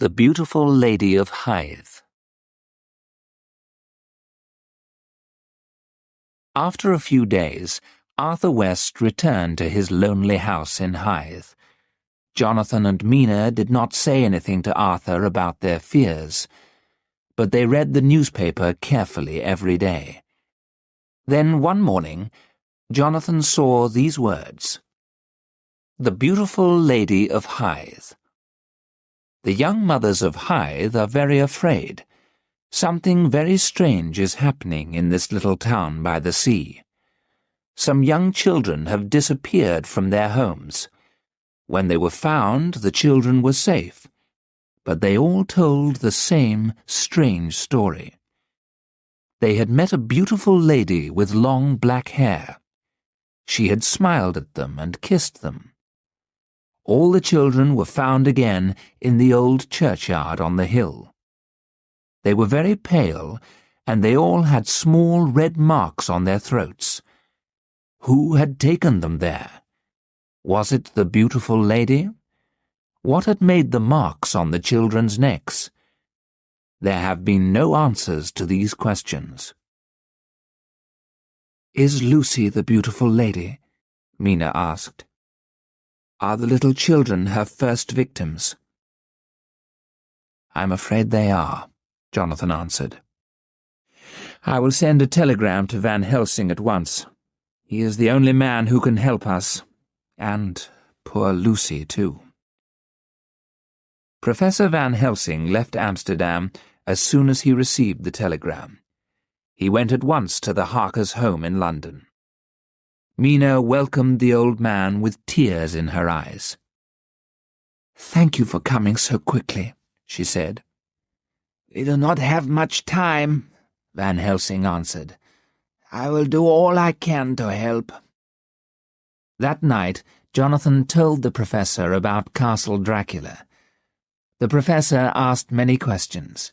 The Beautiful Lady of Hythe. After a few days, Arthur West returned to his lonely house in Hythe. Jonathan and Mina did not say anything to Arthur about their fears, but they read the newspaper carefully every day. Then one morning, Jonathan saw these words: The Beautiful Lady of Hythe. The young mothers of Hythe are very afraid. Something very strange is happening in this little town by the sea. Some young children have disappeared from their homes. When they were found, the children were safe, but they all told the same strange story. They had met a beautiful lady with long black hair. She had smiled at them and kissed them. All the children were found again in the old churchyard on the hill. They were very pale, and they all had small red marks on their throats. Who had taken them there? Was it the beautiful lady? What had made the marks on the children's necks? There have been no answers to these questions. "Is Lucy the beautiful lady?" Mina asked. "Are the little children her first victims?" "I'm afraid they are," Jonathan answered. "I will send a telegram to Van Helsing at once. He is the only man who can help us, and poor Lucy too." Professor Van Helsing left Amsterdam as soon as he received the telegram. He went at once to the Harkers' home in London. Mina welcomed the old man with tears in her eyes. "Thank you for coming so quickly," she said. "We do not have much time," Van Helsing answered. "I will do all I can to help." That night, Jonathan told the professor about Castle Dracula. The professor asked many questions.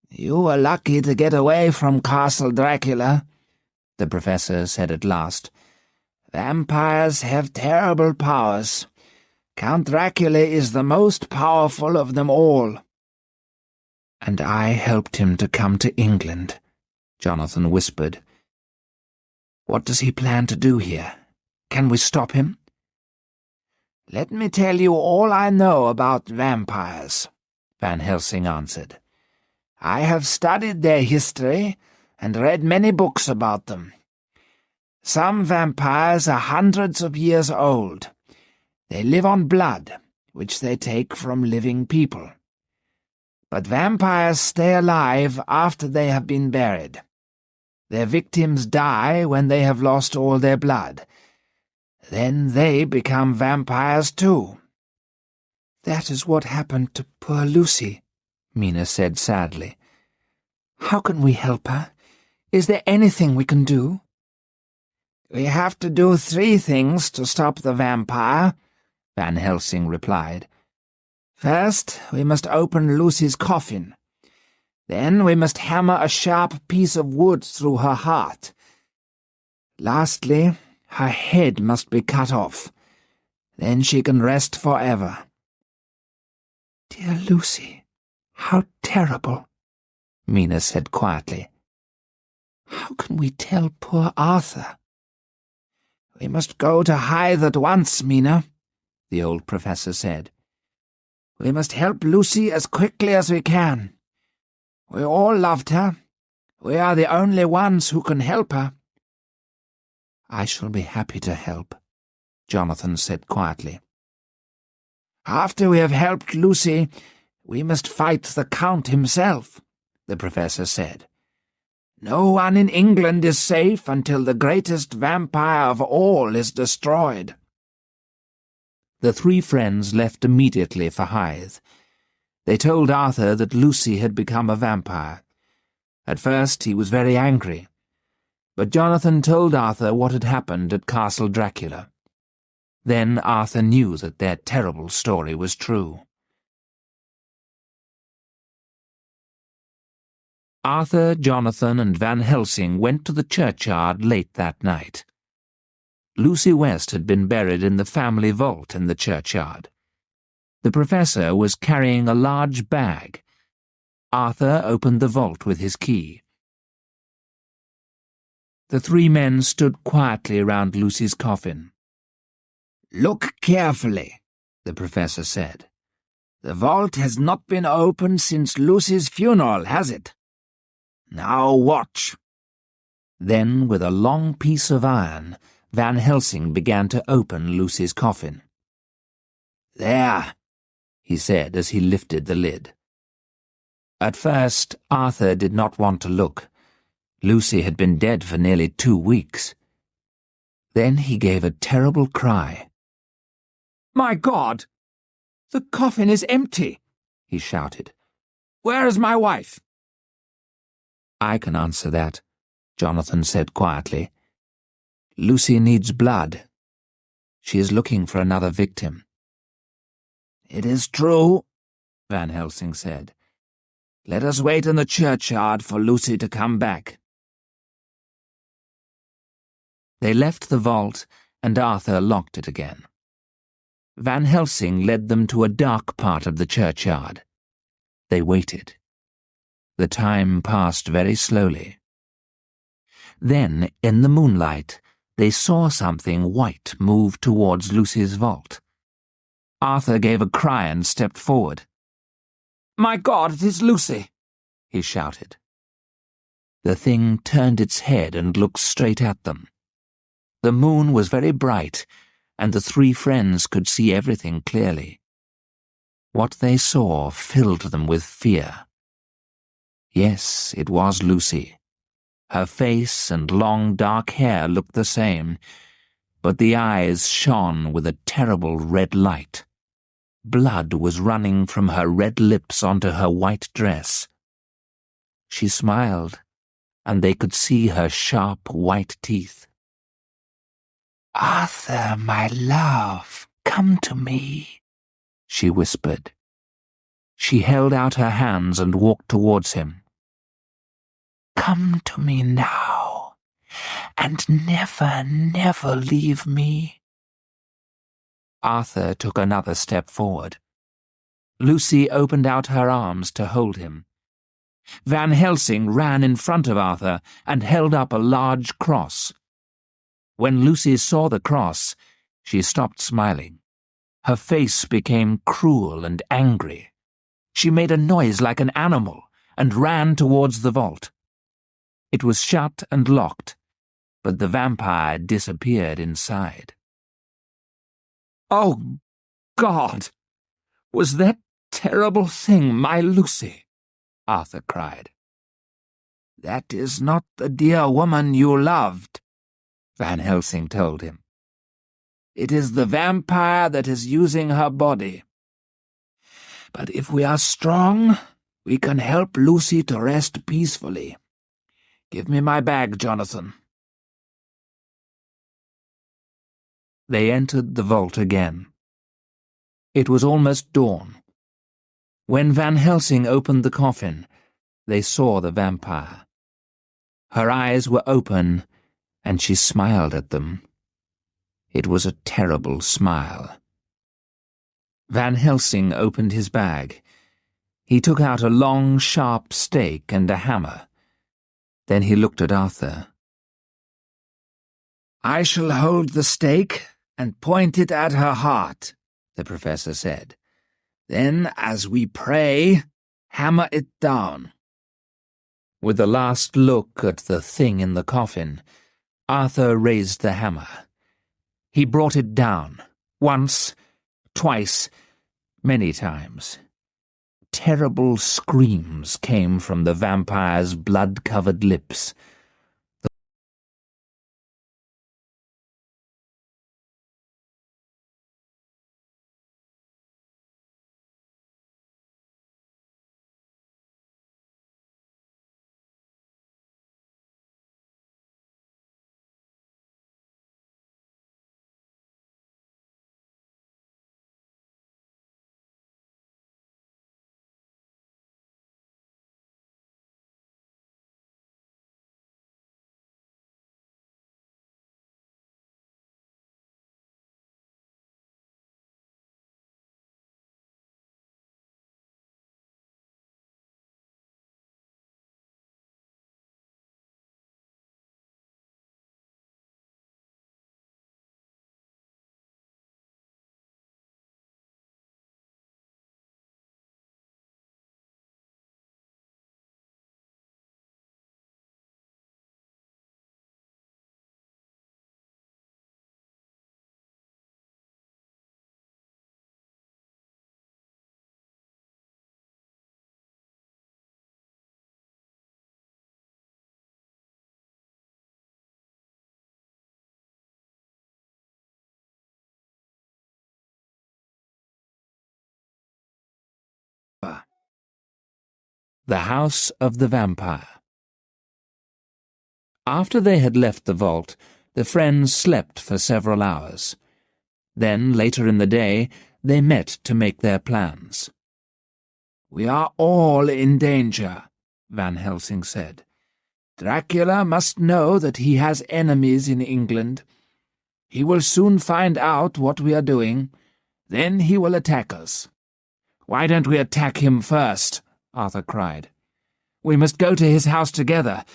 "You were lucky to get away from Castle Dracula," the professor said at last. "Vampires have terrible powers. Count Dracula is the most powerful of them all." "And I helped him to come to England," Jonathan whispered. "What does he plan to do here? Can we stop him?" "Let me tell you all I know about vampires," Van Helsing answered. "I have studied their history and read many books about them. Some vampires are hundreds of years old. They live on blood, which they take from living people. But vampires stay alive after they have been buried. Their victims die when they have lost all their blood. Then they become vampires too." "That is what happened to poor Lucy," Mina said sadly. "How can we help her? Is there anything we can do?" "We have to do 3 things to stop the vampire," Van Helsing replied. "First, we must open Lucy's coffin. Then we must hammer a sharp piece of wood through her heart. Lastly, her head must be cut off. Then she can rest forever." "Dear Lucy, how terrible," Mina said quietly. "How can we tell poor Arthur?" "We must go to Hythe at once, Mina," the old professor said. "We must help Lucy as quickly as we can. We all loved her. We are the only ones who can help her." "I shall be happy to help," Jonathan said quietly. "After we have helped Lucy, we must fight the Count himself," the professor said. "No one in England is safe until the greatest vampire of all is destroyed." The 3 friends left immediately for Hythe. They told Arthur that Lucy had become a vampire. At first he was very angry, but Jonathan told Arthur what had happened at Castle Dracula. Then Arthur knew that their terrible story was true. Arthur, Jonathan, and Van Helsing went to the churchyard late that night. Lucy West had been buried in the family vault in the churchyard. The professor was carrying a large bag. Arthur opened the vault with his key. The three men stood quietly around Lucy's coffin. "Look carefully," the professor said. "The vault has not been opened since Lucy's funeral, has it? Now watch." Then, with a long piece of iron, Van Helsing began to open Lucy's coffin. "There," he said as he lifted the lid. At first, Arthur did not want to look. Lucy had been dead for nearly 2 weeks. Then he gave a terrible cry. "My God! The coffin is empty!" he shouted. "Where is my wife?" "I can answer that," Jonathan said quietly. "Lucy needs blood. She is looking for another victim." "It is true," Van Helsing said. "Let us wait in the churchyard for Lucy to come back." They left the vault, and Arthur locked it again. Van Helsing led them to a dark part of the churchyard. They waited. The time passed very slowly. Then, in the moonlight, they saw something white move towards Lucy's vault. Arthur gave a cry and stepped forward. "My God, it is Lucy!" he shouted. The thing turned its head and looked straight at them. The moon was very bright, and the three friends could see everything clearly. What they saw filled them with fear. Yes, it was Lucy. Her face and long dark hair looked the same, but the eyes shone with a terrible red light. Blood was running from her red lips onto her white dress. She smiled, and they could see her sharp white teeth. "Arthur, my love, come to me," she whispered. She held out her hands and walked towards him. "Come to me now, and never, never leave me." Arthur took another step forward. Lucy opened out her arms to hold him. Van Helsing ran in front of Arthur and held up a large cross. When Lucy saw the cross, she stopped smiling. Her face became cruel and angry. She made a noise like an animal and ran towards the vault. It was shut and locked, but the vampire disappeared inside. "Oh, God! Was that terrible thing my Lucy?" Arthur cried. "That is not the dear woman you loved," Van Helsing told him. "It is the vampire that is using her body. But if we are strong, we can help Lucy to rest peacefully. Give me my bag, Jonathan." They entered the vault again. It was almost dawn. When Van Helsing opened the coffin, they saw the vampire. Her eyes were open, and she smiled at them. It was a terrible smile. Van Helsing opened his bag. He took out a long, sharp stake and a hammer. Then he looked at Arthur. "I shall hold the stake and point it at her heart," the professor said. "Then, as we pray, hammer it down." With a last look at the thing in the coffin, Arthur raised the hammer. He brought it down, once, twice, many times. Terrible screams came from the vampire's blood-covered lips. The House of the Vampire. After they had left the vault, the friends slept for several hours. Then, later in the day, they met to make their plans. "We are all in danger," Van Helsing said. "Dracula must know that he has enemies in England. He will soon find out what we are doing. Then he will attack us." "Why don't we attack him first?" Arthur cried. "We must go to his house together.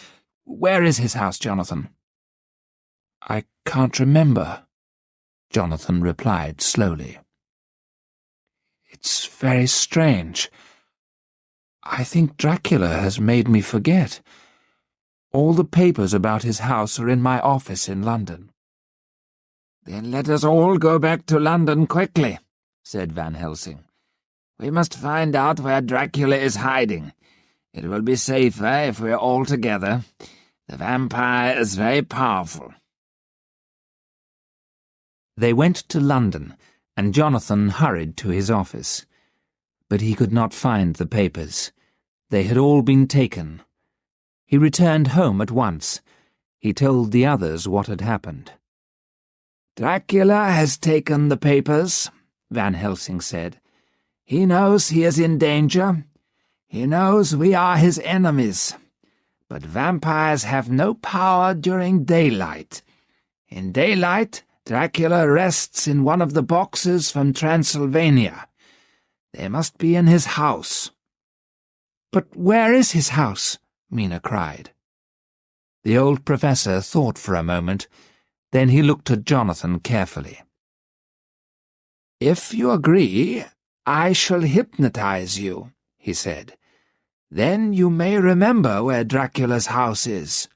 Where is his house, Jonathan?" "I can't remember," Jonathan replied slowly. "It's very strange. I think Dracula has made me forget. All the papers about his house are in my office in London." "Then let us all go back to London quickly," said Van Helsing. "We must find out where Dracula is hiding. It will be safer if we're all together. The vampire is very powerful." They went to London, and Jonathan hurried to his office. But he could not find the papers. They had all been taken. He returned home at once. He told the others what had happened. "Dracula has taken the papers," Van Helsing said. "He knows he is in danger. He knows we are his enemies. But vampires have no power during daylight. In daylight, Dracula rests in one of the boxes from Transylvania. They must be in his house." "But where is his house?" Mina cried. The old professor thought for a moment. Then he looked at Jonathan carefully. "If you agree, I shall hypnotize you," he said. "Then you may remember where Dracula's house is."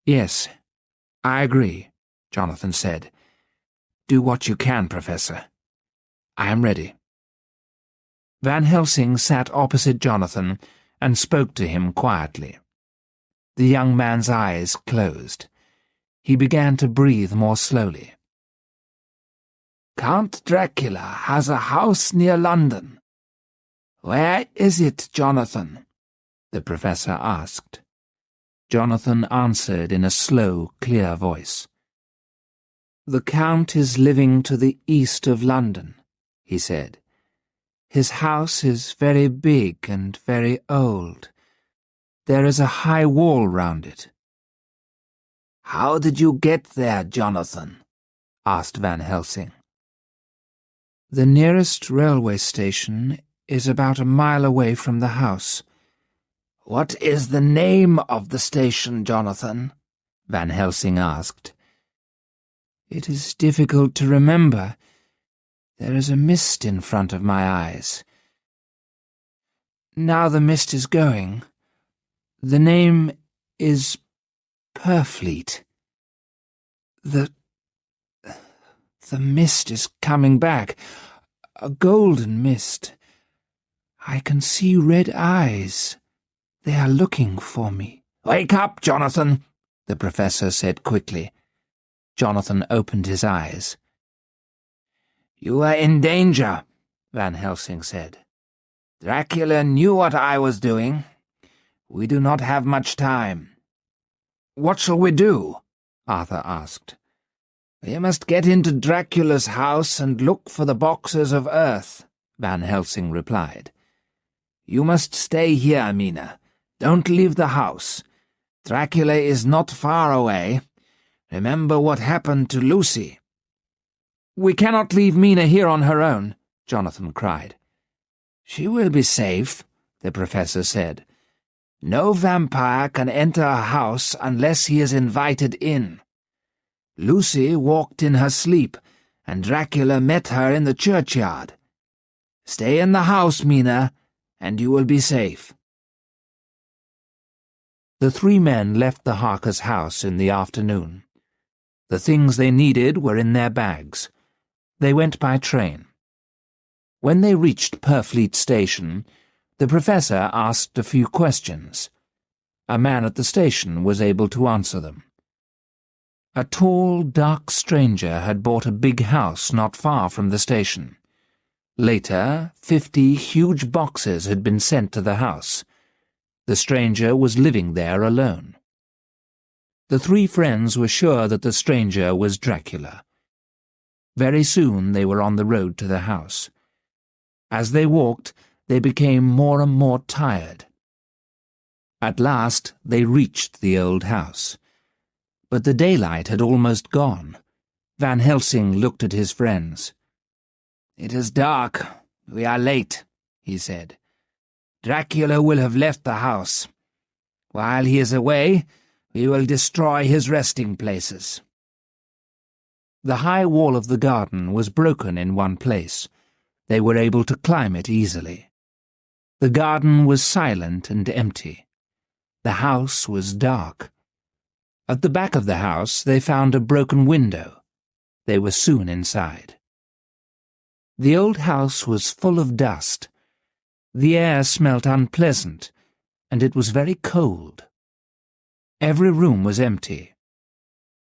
"Yes, I agree," Jonathan said. "Do what you can, Professor. I am ready." Van Helsing sat opposite Jonathan and spoke to him quietly. The young man's eyes closed. He began to breathe more slowly. "Count Dracula has a house near London. Where is it, Jonathan?" the professor asked. Jonathan answered in a slow, clear voice. "The Count is living to the east of London," he said. "His house is very big and very old. There is a high wall round it." "How did you get there, Jonathan?" asked Van Helsing. "The nearest railway station is about a mile away from the house." "What is the name of the station, Jonathan?" Van Helsing asked. "It is difficult to remember. There is a mist in front of my eyes. Now the mist is going. The name is Purfleet. The mist is coming back, a golden mist. I can see red eyes. They are looking for me." "Wake up, Jonathan," the professor said quickly. Jonathan opened his eyes. "You are in danger," Van Helsing said. "Dracula knew what I was doing. We do not have much time." "What shall we do?" Arthur asked. "We must get into Dracula's house and look for the boxes of earth," Van Helsing replied. "You must stay here, Mina. Don't leave the house. Dracula is not far away. Remember what happened to Lucy." "We cannot leave Mina here on her own," Jonathan cried. "She will be safe," the professor said. "No vampire can enter a house unless he is invited in. Lucy walked in her sleep, and Dracula met her in the churchyard. Stay in the house, Mina, and you will be safe." The three men left the Harker's house in the afternoon. The things they needed were in their bags. They went by train. When they reached Purfleet Station, the professor asked a few questions. A man at the station was able to answer them. A tall, dark stranger had bought a big house not far from the station. Later, 50 huge boxes had been sent to the house. The stranger was living there alone. The three friends were sure that the stranger was Dracula. Very soon they were on the road to the house. As they walked, they became more and more tired. At last they reached the old house. But the daylight had almost gone. Van Helsing looked at his friends. "It is dark. We are late," he said. "Dracula will have left the house. While he is away, we will destroy his resting places." The high wall of the garden was broken in one place. They were able to climb it easily. The garden was silent and empty. The house was dark. At the back of the house they found a broken window. They were soon inside. The old house was full of dust. The air smelt unpleasant, and it was very cold. Every room was empty.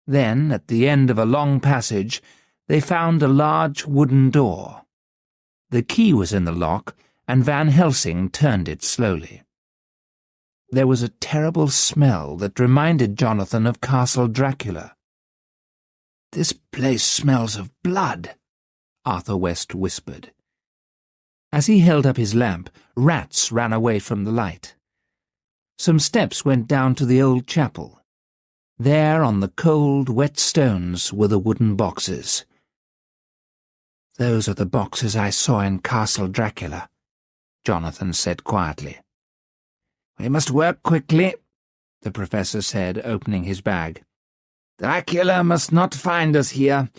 Then, at the end of a long passage, they found a large wooden door. The key was in the lock, and Van Helsing turned it slowly. There was a terrible smell that reminded Jonathan of Castle Dracula. "This place smells of blood," Arthur West whispered. As he held up his lamp, rats ran away from the light. Some steps went down to the old chapel. There, on the cold, wet stones, were the wooden boxes. "Those are the boxes I saw in Castle Dracula," Jonathan said quietly. "We must work quickly," the professor said, opening his bag. "Dracula must not find us here.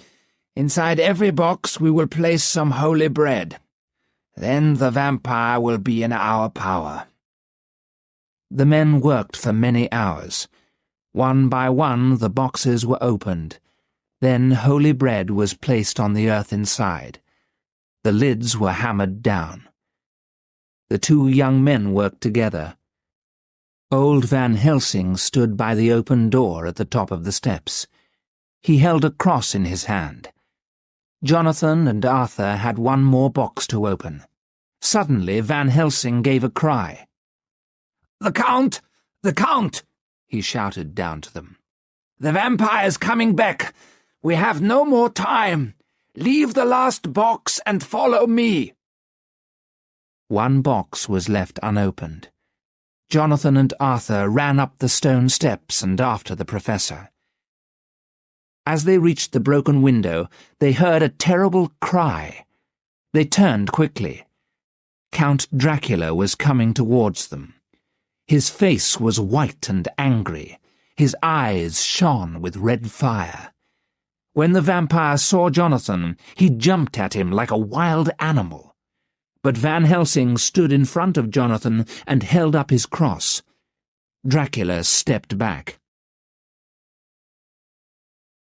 Inside every box we will place some holy bread. Then the vampire will be in our power." The men worked for many hours. One by one the boxes were opened. Then holy bread was placed on the earth inside. The lids were hammered down. The two young men worked together. Old Van Helsing stood by the open door at the top of the steps. He held a cross in his hand. Jonathan and Arthur had one more box to open. Suddenly Van Helsing gave a cry. "The Count! The Count!" he shouted down to them. "The vampire's coming back! We have no more time! Leave the last box and follow me!" One box was left unopened. Jonathan and Arthur ran up the stone steps and after the professor. As they reached the broken window, they heard a terrible cry. They turned quickly. Count Dracula was coming towards them. His face was white and angry. His eyes shone with red fire. When the vampire saw Jonathan, he jumped at him like a wild animal. But Van Helsing stood in front of Jonathan and held up his cross. Dracula stepped back.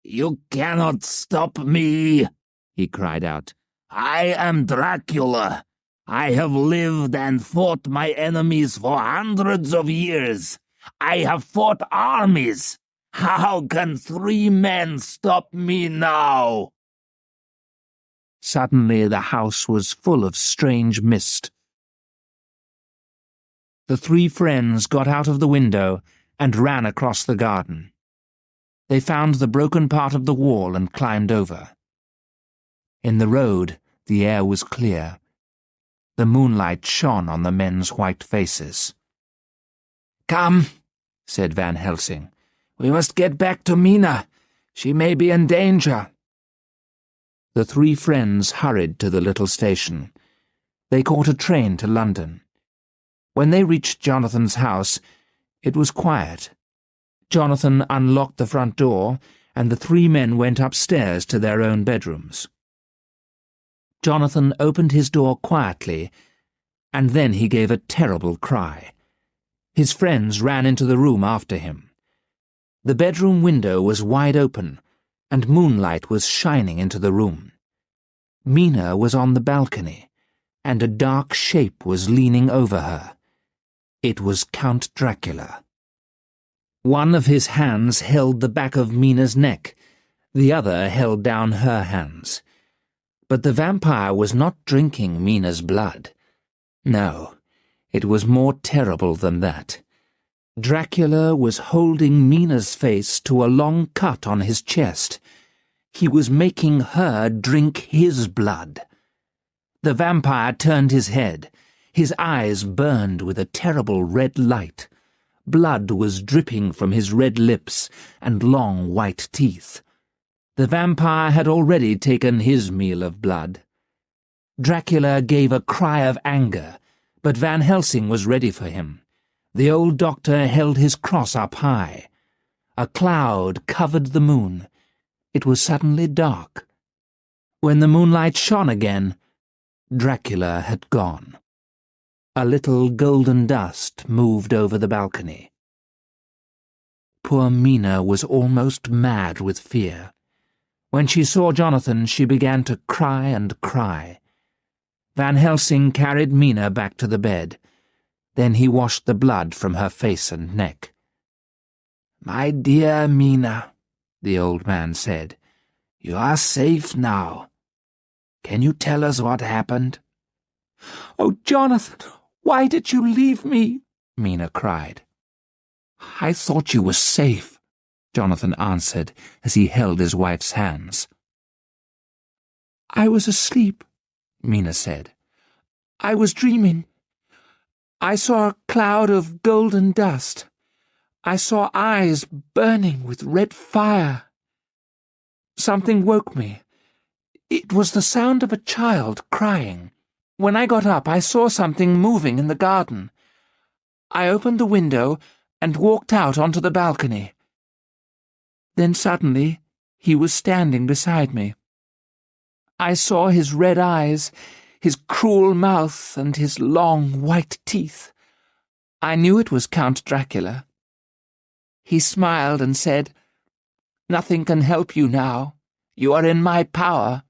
"You cannot stop me," he cried out. "I am Dracula. I have lived and fought my enemies for hundreds of years. I have fought armies. How can 3 men stop me now?" Suddenly the house was full of strange mist. The 3 friends got out of the window and ran across the garden. They found the broken part of the wall and climbed over. In the road, the air was clear. The moonlight shone on the men's white faces. "Come," said Van Helsing. "We must get back to Mina. She may be in danger." The 3 friends hurried to the little station. They caught a train to London. When they reached Jonathan's house, it was quiet. Jonathan unlocked the front door, and the 3 men went upstairs to their own bedrooms. Jonathan opened his door quietly, and then he gave a terrible cry. His friends ran into the room after him. The bedroom window was wide open, and moonlight was shining into the room. Mina was on the balcony, and a dark shape was leaning over her. It was Count Dracula. One of his hands held the back of Mina's neck, the other held down her hands. But the vampire was not drinking Mina's blood. No, It was more terrible than that. Dracula was holding Mina's face to a long cut on his chest. He was making her drink his blood. The vampire turned his head. His eyes burned with a terrible red light. Blood was dripping from his red lips and long white teeth. The vampire had already taken his meal of blood. Dracula gave a cry of anger, but Van Helsing was ready for him. The old doctor held his cross up high. A cloud covered the moon. It was suddenly dark. When the moonlight shone again, Dracula had gone. A little golden dust moved over the balcony. Poor Mina was almost mad with fear. When she saw Jonathan, she began to cry and cry. Van Helsing carried Mina back to the bed. Then he washed the blood from her face and neck. "My dear Mina," the old man said, "you are safe now. Can you tell us what happened?" "Oh, Jonathan, why did you leave me?" Mina cried. "I thought you were safe," Jonathan answered as he held his wife's hands. "I was asleep," Mina said. "I was dreaming. I saw a cloud of golden dust. I saw eyes burning with red fire. Something woke me. It was the sound of a child crying. When I got up, I saw something moving in the garden. I opened the window and walked out onto the balcony. Then suddenly, he was standing beside me. I saw his red eyes, his cruel mouth, and his long white teeth. I knew it was Count Dracula. He smiled and said, 'Nothing can help you now. You are in my power.'"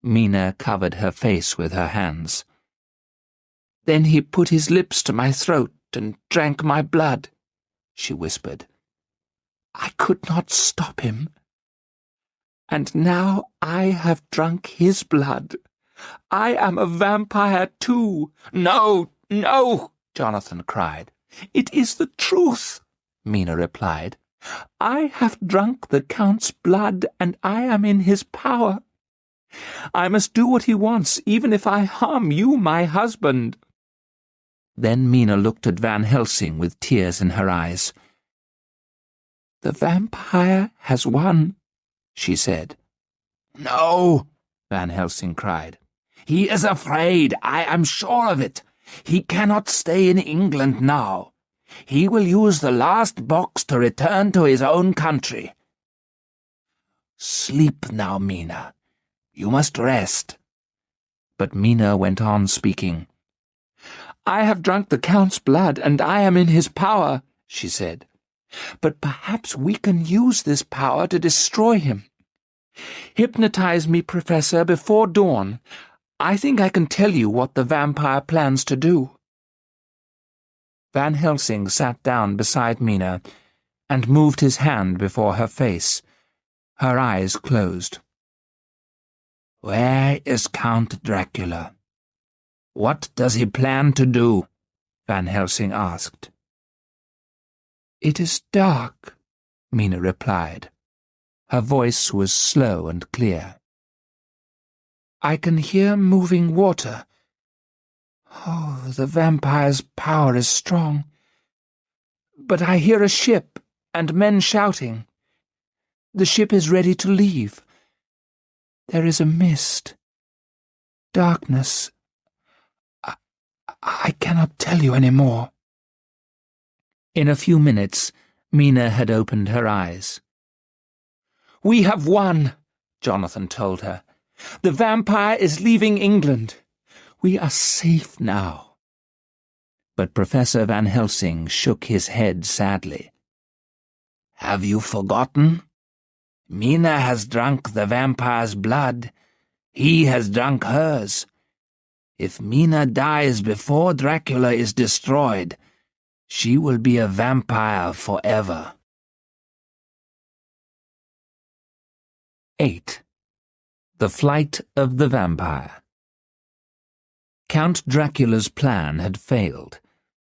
Mina covered her face with her hands. "Then he put his lips to my throat and drank my blood," she whispered. "I could not stop him. And now I have drunk his blood. I am a vampire too." "No, no!" Jonathan cried. "It is the truth," Mina replied. "I have drunk the Count's blood, and I am in his power. I must do what he wants, even if I harm you, my husband." Then Mina looked at Van Helsing with tears in her eyes. "The vampire has won," she said. "No!" Van Helsing cried. "He is afraid, I am sure of it. He cannot stay in England now. He will use the last box to return to his own country. Sleep now, Mina. You must rest." But Mina went on speaking. "I have drunk the Count's blood, and I am in his power," she said. "But perhaps we can use this power to destroy him. Hypnotize me, Professor, before dawn. I think I can tell you what the vampire plans to do." Van Helsing sat down beside Mina and moved his hand before her face. Her eyes closed. "Where is Count Dracula? What does he plan to do?" Van Helsing asked. "It is dark," Mina replied. Her voice was slow and clear. "I can hear moving water. Oh, the vampire's power is strong. But I hear a ship and men shouting. The ship is ready to leave. There is a mist. Darkness. I cannot tell you any more." In a few minutes, Mina had opened her eyes. "We have won," Jonathan told her. "The vampire is leaving England. We are safe now." But Professor Van Helsing shook his head sadly. "Have you forgotten? Mina has drunk the vampire's blood. He has drunk hers. If Mina dies before Dracula is destroyed, she will be a vampire forever." 8. The Flight of the Vampire. Count Dracula's plan had failed.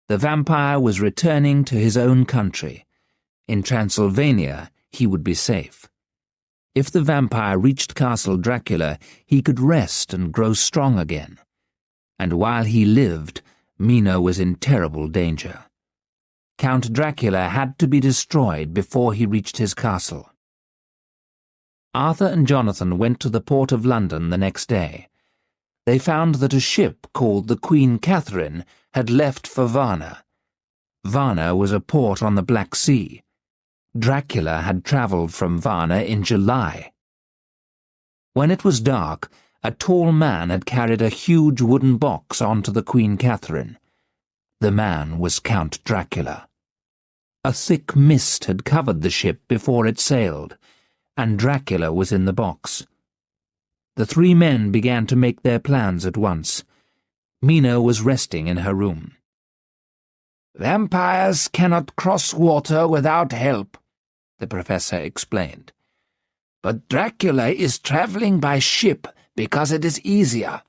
The vampire was returning to his own country. In Transylvania, he would be safe. If the vampire reached Castle Dracula, he could rest and grow strong again. And while he lived, Mina was in terrible danger. Count Dracula had to be destroyed before he reached his castle. Arthur and Jonathan went to the port of London the next day. They found that a ship called the Queen Catherine had left for Varna. Varna was a port on the Black Sea. Dracula had travelled from Varna in July. When it was dark, a tall man had carried a huge wooden box onto the Queen Catherine. The man was Count Dracula. A thick mist had covered the ship before it sailed, and Dracula was in the box. The three men began to make their plans at once. Mina was resting in her room. "Vampires cannot cross water without help," the professor explained. "But Dracula is travelling by ship because it is easier.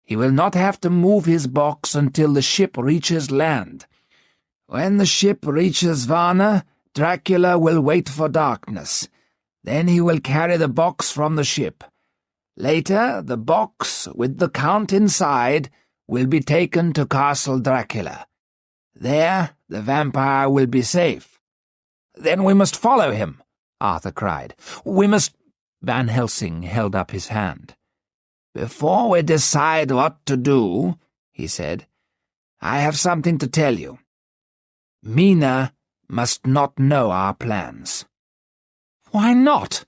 He will not have to move his box until the ship reaches land. When the ship reaches Varna, Dracula will wait for darkness. Then he will carry the box from the ship. Later, the box, with the Count inside, will be taken to Castle Dracula. There, the vampire will be safe." "Then we must follow him," Arthur cried. "We must—" Van Helsing held up his hand. "Before we decide what to do," he said, "I have something to tell you. Mina must not know our plans." "Why not?"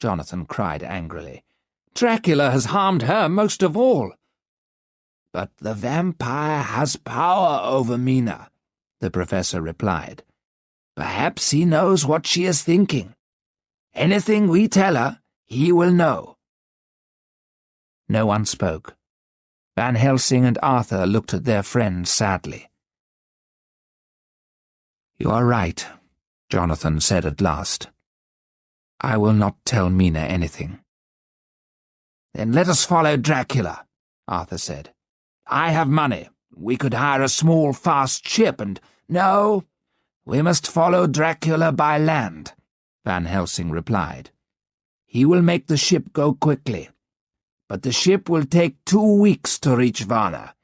Jonathan cried angrily. "Dracula has harmed her most of all." "But the vampire has power over Mina," the professor replied. "Perhaps he knows what she is thinking. Anything we tell her, he will know." No one spoke. Van Helsing and Arthur looked at their friend sadly. "You are right," Jonathan said at last. "I will not tell Mina anything." "Then let us follow Dracula," Arthur said. "I have money. We could hire a small, fast ship and—" "No, we must follow Dracula by land," Van Helsing replied. "He will make the ship go quickly. But the ship will take 2 weeks to reach Varna.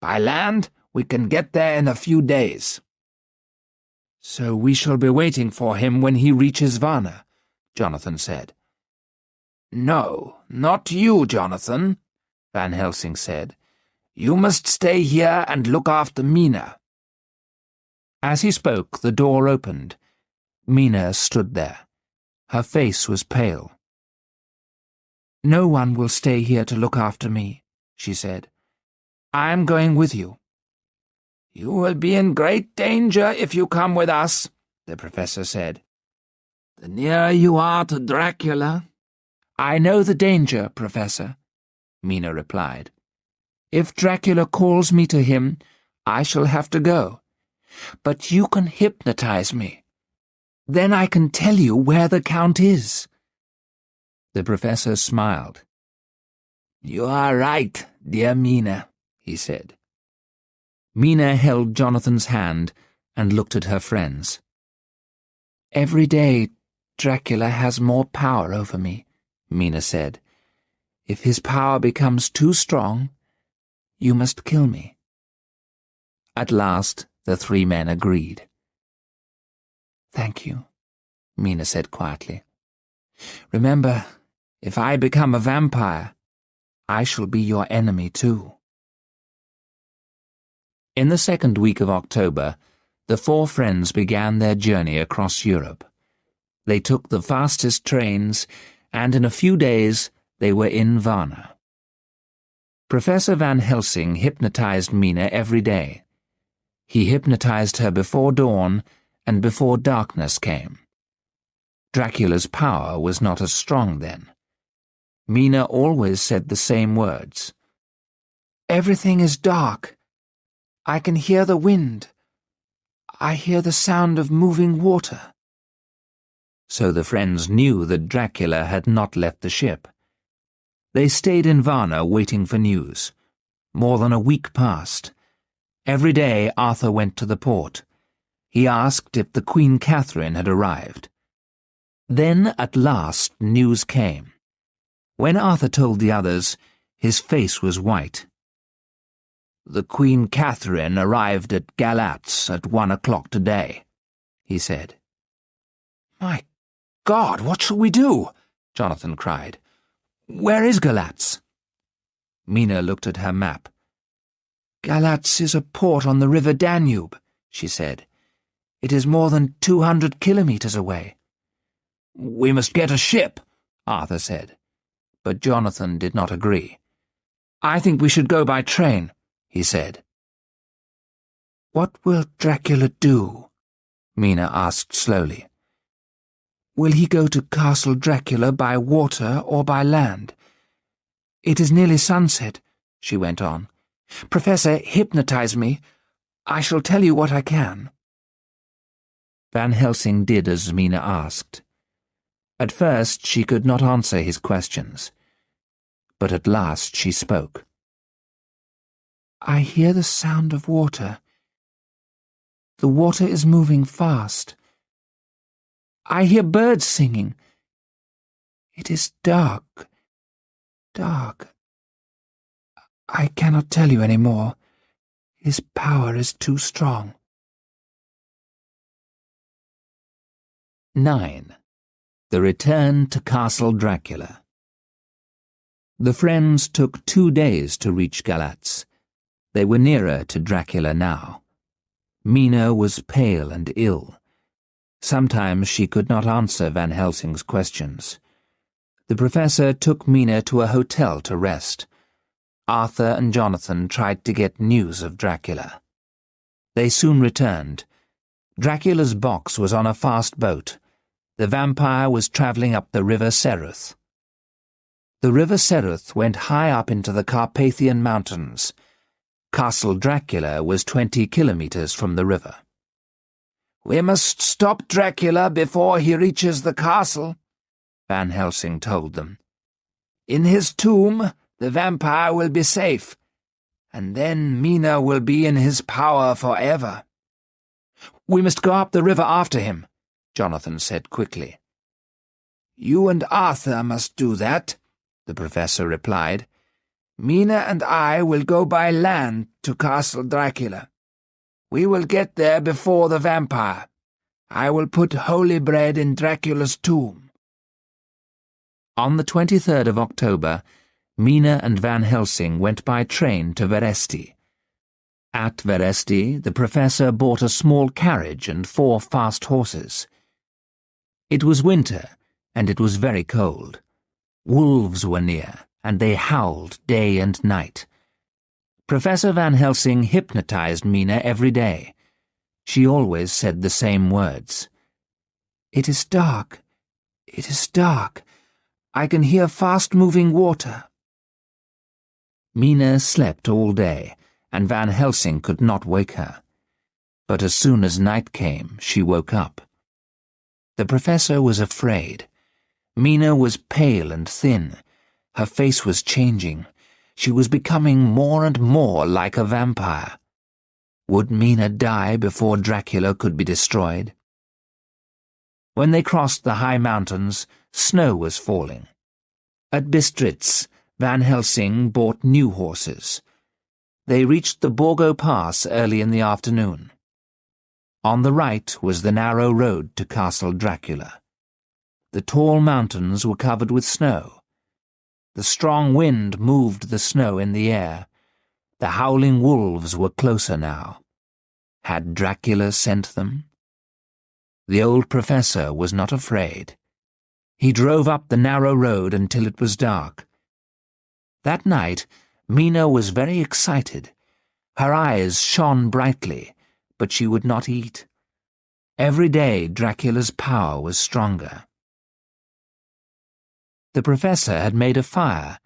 By land, we can get there in a few days." "So we shall be waiting for him when he reaches Varna," Jonathan said. "No, not you, Jonathan," Van Helsing said. "You must stay here and look after Mina." As he spoke, the door opened. Mina stood there. Her face was pale. "No one will stay here to look after me," she said. "I am going with you." "You will be in great danger if you come with us," the professor said. "The nearer you are to Dracula—" "I know the danger, Professor," Mina replied. "If Dracula calls me to him, I shall have to go. But you can hypnotize me. Then I can tell you where the Count is." The professor smiled. "You are right, dear Mina," he said. Mina held Jonathan's hand and looked at her friends. "Every day, Dracula has more power over me," Mina said. "If his power becomes too strong, you must kill me." At last, the three men agreed. "Thank you," Mina said quietly. "Remember, if I become a vampire, I shall be your enemy too." In the second week of October, the four friends began their journey across Europe. They took the fastest trains, and in a few days they were in Varna. Professor Van Helsing hypnotized Mina every day. He hypnotized her before dawn and before darkness came. Dracula's power was not as strong then. Mina always said the same words. "Everything is dark. I can hear the wind. I hear the sound of moving water." So the friends knew that Dracula had not left the ship. They stayed in Varna waiting for news. More than a week passed. Every day Arthur went to the port. He asked if the Queen Catherine had arrived. Then, at last, news came. When Arthur told the others, his face was white. "The Queen Catherine arrived at Galatz at 1 o'clock today," he said. "My God, what shall we do?" Jonathan cried. "Where is Galatz?" Mina looked at her map. "Galatz is a port on the river Danube," she said. "It is more than 200 kilometers away." "We must get a ship," Arthur said. But Jonathan did not agree. "I think we should go by train," he said. "What will Dracula do?" Mina asked slowly. "Will he go to Castle Dracula by water or by land? It is nearly sunset," she went on. "Professor, hypnotize me. I shall tell you what I can." Van Helsing did as Mina asked. At first she could not answer his questions, but at last she spoke. "I hear the sound of water. The water is moving fast. I hear birds singing. It is dark, dark. I cannot tell you any more. His power is too strong." 9. The Return to Castle Dracula. The friends took 2 days to reach Galatz. They were nearer to Dracula now. Mina was pale and ill. Sometimes she could not answer Van Helsing's questions. The professor took Mina to a hotel to rest. Arthur and Jonathan tried to get news of Dracula. They soon returned. Dracula's box was on a fast boat. The vampire was travelling up the river Seruth. The river Seruth went high up into the Carpathian Mountains. Castle Dracula was 20 kilometers from the river. "We must stop Dracula before he reaches the castle," Van Helsing told them. "In his tomb, the vampire will be safe, and then Mina will be in his power forever." "We must go up the river after him," Jonathan said quickly. "You and Arthur must do that," the professor replied. "Mina and I will go by land to Castle Dracula. We will get there before the vampire. I will put holy bread in Dracula's tomb." On the 23rd of October, Mina and Van Helsing went by train to Veresti. At Veresti, the professor bought a small carriage and 4 fast horses. It was winter, and it was very cold. Wolves were near, and they howled day and night. Professor Van Helsing hypnotized Mina every day. She always said the same words. "It is dark. It is dark. I can hear fast-moving water." Mina slept all day, and Van Helsing could not wake her. But as soon as night came, she woke up. The professor was afraid. Mina was pale and thin. Her face was changing. She was becoming more and more like a vampire. Would Mina die before Dracula could be destroyed? When they crossed the high mountains, snow was falling. At Bistritz, Van Helsing bought new horses. They reached the Borgo Pass early in the afternoon. On the right was the narrow road to Castle Dracula. The tall mountains were covered with snow. The strong wind moved the snow in the air. The howling wolves were closer now. Had Dracula sent them? The old professor was not afraid. He drove up the narrow road until it was dark. That night, Mina was very excited. Her eyes shone brightly, but she would not eat. Every day Dracula's power was stronger. The professor had made a fire.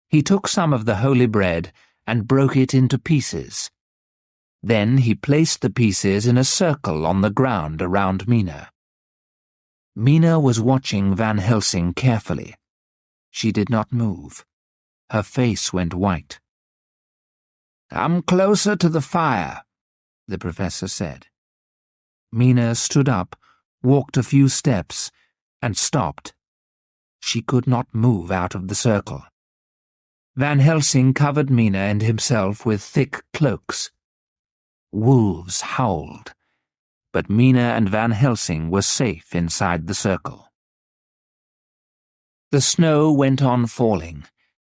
He took some of the holy bread and broke it into pieces. Then he placed the pieces in a circle on the ground around Mina. Mina was watching Van Helsing carefully. She did not move. Her face went white. "Come closer to the fire," the professor said. Mina stood up, walked a few steps, and stopped. She could not move out of the circle. Van Helsing covered Mina and himself with thick cloaks. Wolves howled, but Mina and Van Helsing were safe inside the circle. The snow went on falling.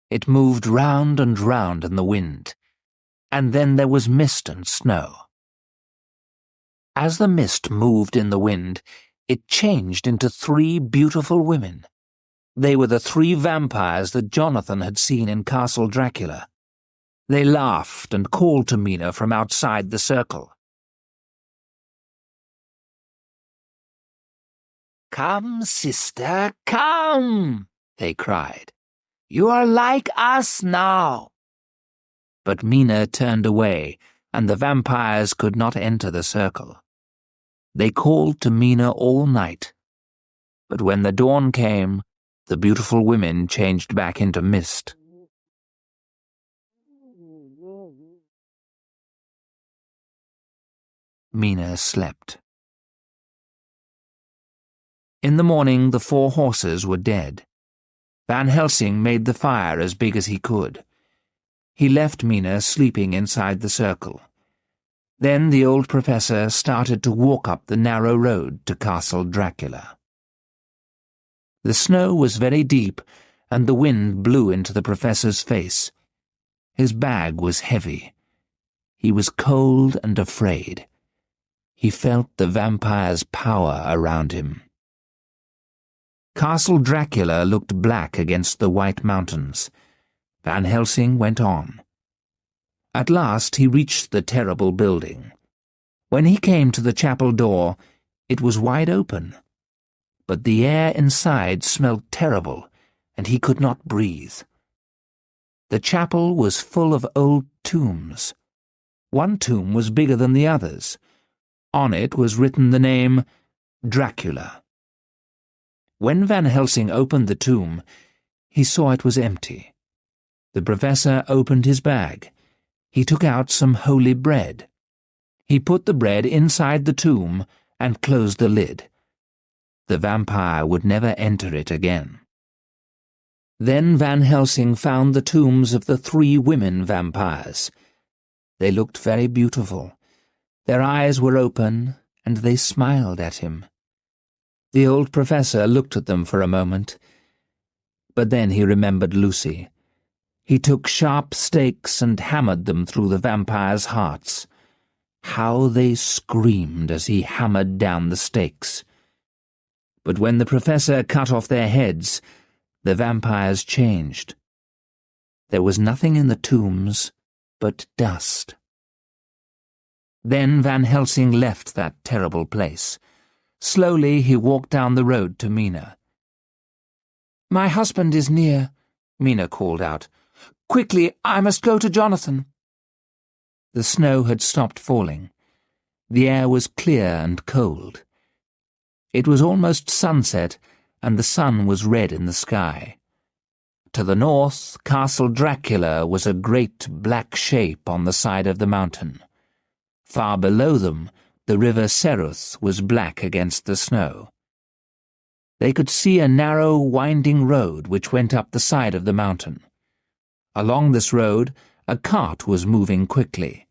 It moved round and round in the wind, and then there was mist and snow. As the mist moved in the wind, it changed into 3 beautiful women. They were the 3 vampires that Jonathan had seen in Castle Dracula. They laughed and called to Mina from outside the circle. "Come, sister, come," they cried. "You are like us now." But Mina turned away, and the vampires could not enter the circle. They called to Mina all night, but when the dawn came, the beautiful women changed back into mist. Mina slept. In the morning, the 4 horses were dead. Van Helsing made the fire as big as he could. He left Mina sleeping inside the circle. Then the old professor started to walk up the narrow road to Castle Dracula. The snow was very deep, and the wind blew into the professor's face. His bag was heavy. He was cold and afraid. He felt the vampire's power around him. Castle Dracula looked black against the white mountains. Van Helsing went on. At last he reached the terrible building. When he came to the chapel door, it was wide open. But the air inside smelled terrible, and he could not breathe. The chapel was full of old tombs. One tomb was bigger than the others. On it was written the name Dracula. When Van Helsing opened the tomb, he saw it was empty. The professor opened his bag. He took out some holy bread. He put the bread inside the tomb and closed the lid. The vampire would never enter it again. Then Van Helsing found the tombs of the 3 women vampires. They looked very beautiful. Their eyes were open, and they smiled at him. The old professor looked at them for a moment, but then he remembered Lucy. He took sharp stakes and hammered them through the vampires' hearts. How they screamed as he hammered down the stakes. But when the professor cut off their heads, the vampires changed. There was nothing in the tombs but dust. Then Van Helsing left that terrible place. Slowly he walked down the road to Mina. "My husband is near," Mina called out. "Quickly, I must go to Jonathan." The snow had stopped falling. The air was clear and cold. It was almost sunset, and the sun was red in the sky. To the north, Castle Dracula was a great black shape on the side of the mountain. Far below them, the river Seruth was black against the snow. They could see a narrow, winding road which went up the side of the mountain. Along this road, a cart was moving quickly.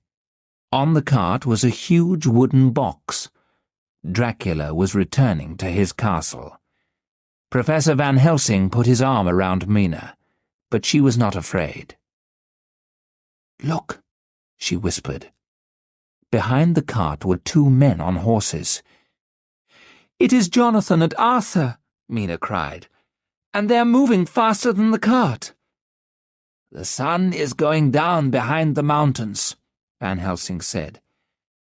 On the cart was a huge wooden box. Dracula was returning to his castle. Professor Van Helsing put his arm around Mina, but she was not afraid. "Look," she whispered. Behind the cart were 2 men on horses. "It is Jonathan and Arthur," Mina cried, "and they are moving faster than the cart." "The sun is going down behind the mountains," Van Helsing said.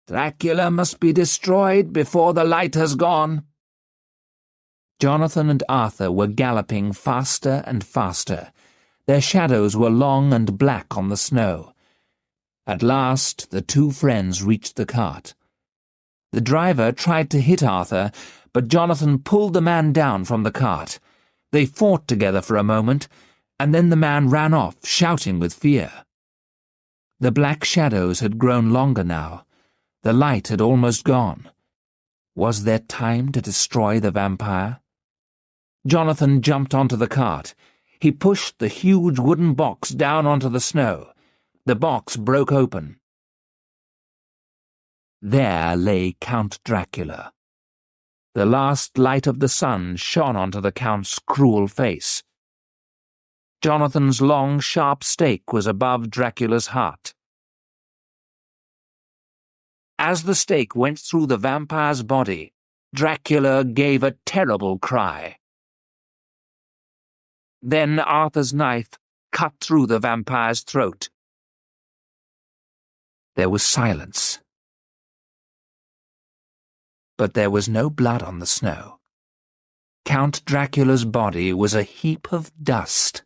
"Dracula must be destroyed before the light has gone." Jonathan and Arthur were galloping faster and faster. Their shadows were long and black on the snow. At last the 2 friends reached the cart. The driver tried to hit Arthur, but Jonathan pulled the man down from the cart. They fought together for a moment, and then the man ran off, shouting with fear. The black shadows had grown longer now. The light had almost gone. Was there time to destroy the vampire? Jonathan jumped onto the cart. He pushed the huge wooden box down onto the snow. The box broke open. There lay Count Dracula. The last light of the sun shone onto the Count's cruel face. Jonathan's long, sharp stake was above Dracula's heart. As the stake went through the vampire's body, Dracula gave a terrible cry. Then Arthur's knife cut through the vampire's throat. There was silence. But there was no blood on the snow. Count Dracula's body was a heap of dust.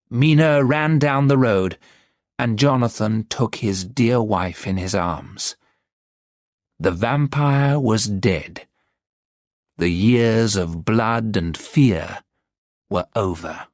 Mina ran down the road, and Jonathan took his dear wife in his arms. The vampire was dead. The years of blood and fear were over.